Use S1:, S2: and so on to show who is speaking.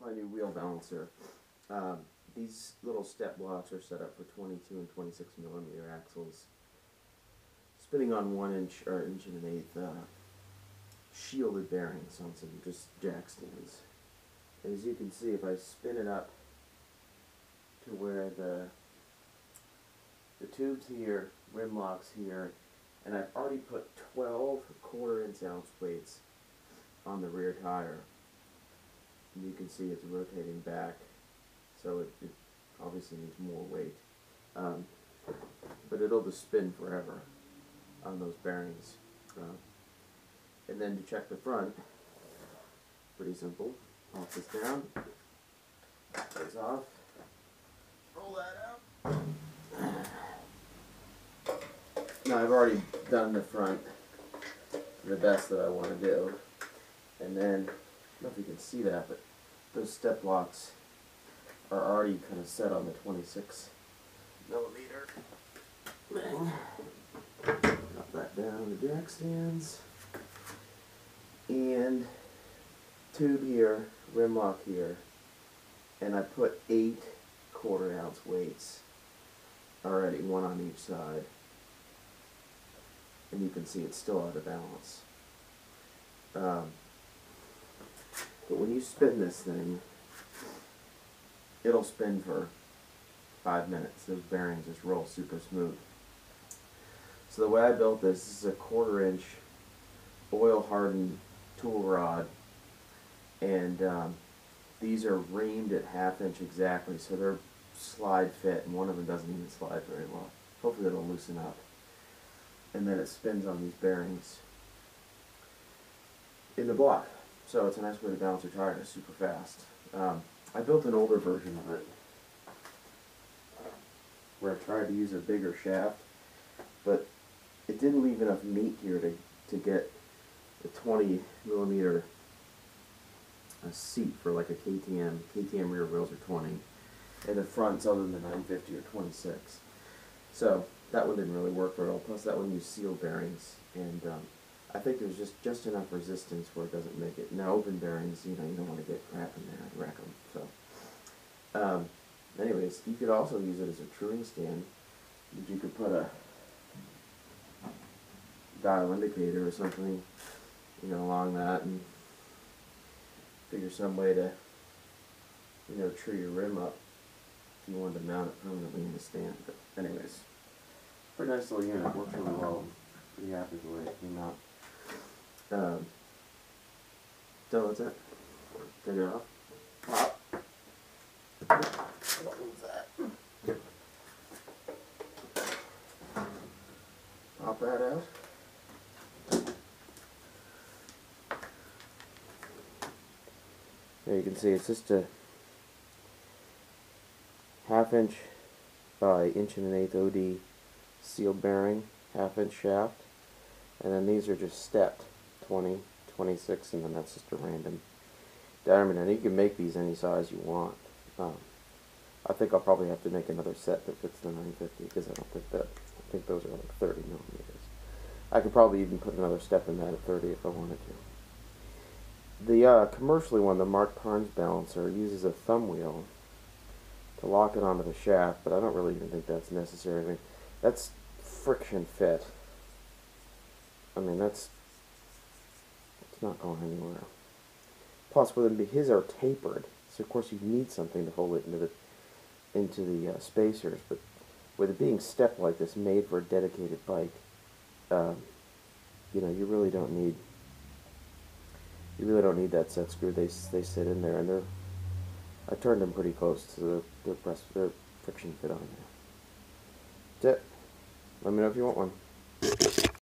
S1: my new wheel balancer. These little step blocks are set up for 22 and 26 millimeter axles, spinning on 1 inch or 1 1/8 shielded bearings on some just jack stands. And as you can see, if I spin it up to where the tubes here, rim locks here, and I've already put 12 1/4 ounce weights on the rear tire. And you can see it's rotating back, so it obviously needs more weight. But it'll just spin forever on those bearings. And then to check the front, pretty simple. Pop this down, goes off, roll that out. Now I've already done the front the best that I want to do. And then, I don't know if you can see that, but those step blocks are already kind of set on the 26 millimeter thing. Drop that down the jack stands. And tube here, rim lock here. And I put 8 1/4 ounce weights already, 1 on each side. And you can see it's still out of balance. But when you spin this thing, it'll spin for 5 minutes. Those bearings just roll super smooth. So the way I built this is a 1/4 inch oil hardened tool rod, and these are reamed at 1/2 inch exactly, so they're slide fit, and one of them doesn't even slide very well. Hopefully it'll loosen up. And then it spins on these bearings in the block. So it's a nice way to balance your tire super fast. I built an older version of it where I tried to use a bigger shaft, but it didn't leave enough meat here to get the 20 millimeter seat for like a KTM. KTM rear wheels are 20, and the fronts other than the 950 are 26. So that one didn't really work very well. Plus that one used seal bearings, and I think there's just enough resistance where it doesn't make it. Now open bearings, you don't want to get crap in there and wreck them. So, anyways, you could also use it as a truing stand. You could put a dial indicator or something, along that, and figure some way to, true your rim up if you wanted to mount it permanently in the stand. But anyways, pretty nice little unit. Works really well. Pretty happy with the way it came out. So that's it. Take it off. Pop. What was that? Pop that out. There you can see it's just a 1/2 inch by 1 1/8 OD sealed bearing, 1/2 inch shaft, and then these are just stepped 20, 26, and then that's just a random diameter. And you can make these any size you want. I think I'll probably have to make another set that fits the 950 because I think those are like 30 millimeters. I could probably even put another step in that at 30 if I wanted to. The commercially one, the Mark Parnes balancer, uses a thumb wheel to lock it onto the shaft, but I don't really even think that's necessary. I mean, that's friction fit. I mean, it's not going anywhere. Plus, his are tapered, so of course you need something to hold it into the spacers. But with it being stepped like this, made for a dedicated bike, you really don't need that set screw. They sit in there, and I turned them pretty close to their friction fit on there. That's it. Let me know if you want one.